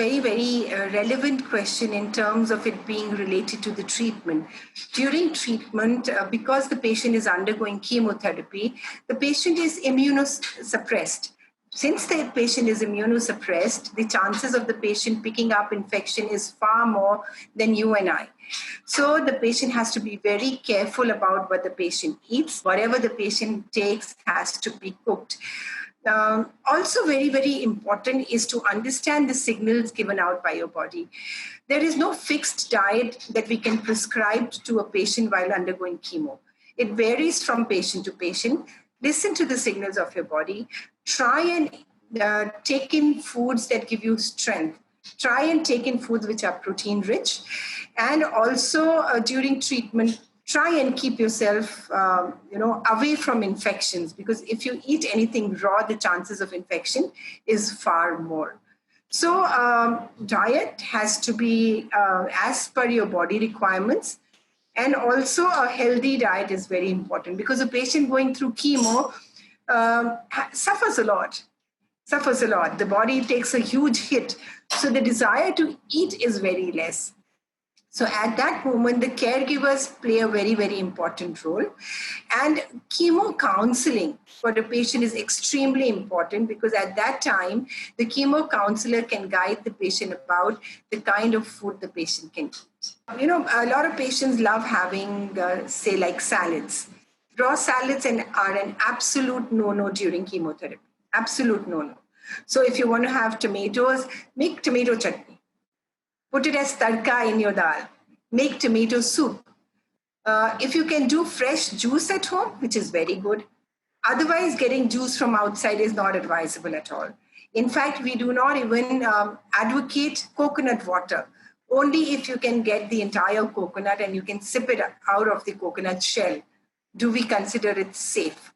very, very relevant question in terms of it being related to the treatment. During treatment, because the patient is undergoing chemotherapy, the patient is immunosuppressed. Since the patient is immunosuppressed, the chances of the patient picking up infection is far more than you and I. So the patient has to be very careful about what the patient eats. Whatever the patient takes has to be cooked. Also very, very important is to understand the signals given out by your body. There is no fixed diet that we can prescribe to a patient while undergoing chemo. It varies from patient to patient. Listen to the signals of your body. Try and take in foods that give you strength. Try and take in foods which are protein rich. And also during treatment, try and keep yourself, away from infections, because if you eat anything raw, the chances of infection is far more. So diet has to be as per your body requirements. And also a healthy diet is very important, because a patient going through chemo suffers a lot. The body takes a huge hit. So the desire to eat is very less. So at that moment, the caregivers play a very, very important role. And chemo counseling for the patient is extremely important, because at that time, the chemo counselor can guide the patient about the kind of food the patient can eat. A lot of patients love having, say, like salads. Raw salads are an absolute no-no during chemotherapy. Absolute no-no. So if you want to have tomatoes, make tomato chutney. Put it as tadka in your dal. Make tomato soup. If you can do fresh juice at home, which is very good. Otherwise, getting juice from outside is not advisable at all. In fact, we do not even advocate coconut water. Only if you can get the entire coconut and you can sip it out of the coconut shell, do we consider it safe.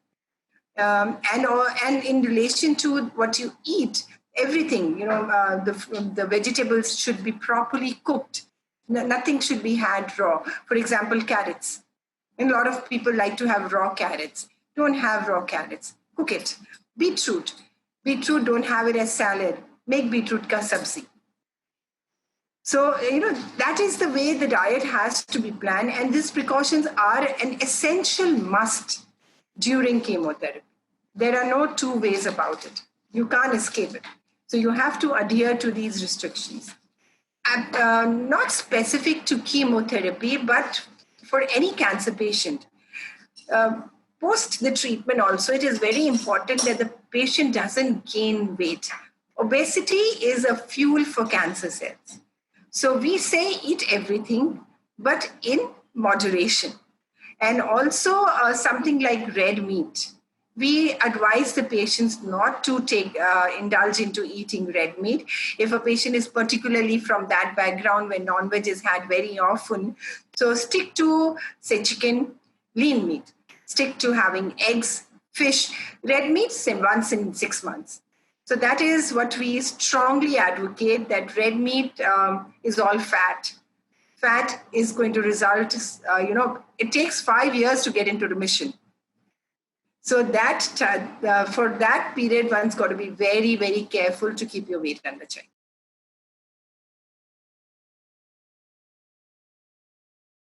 And in relation to what you eat, everything, the vegetables should be properly cooked. Nothing should be had raw. For example, carrots. And a lot of people like to have raw carrots. Don't have raw carrots. Cook it. Beetroot. Don't have it as salad. Make beetroot ka sabzi. So, that is the way the diet has to be planned. And these precautions are an essential must during chemotherapy. There are no two ways about it. You can't escape it. So you have to adhere to these restrictions. Not specific to chemotherapy, but for any cancer patient. Post the treatment also, it is very important that the patient doesn't gain weight. Obesity is a fuel for cancer cells. So we say eat everything, but in moderation. And also something like red meat. We advise the patients not to indulge into eating red meat. If a patient is particularly from that background where non-veg is had very often, so stick to, say, chicken, lean meat. Stick to having eggs, fish, red meat once in 6 months. So that is what we strongly advocate, that red meat is all fat. Fat is going to result, it takes 5 years to get into remission. So that for that period, one's got to be very, very careful to keep your weight under check.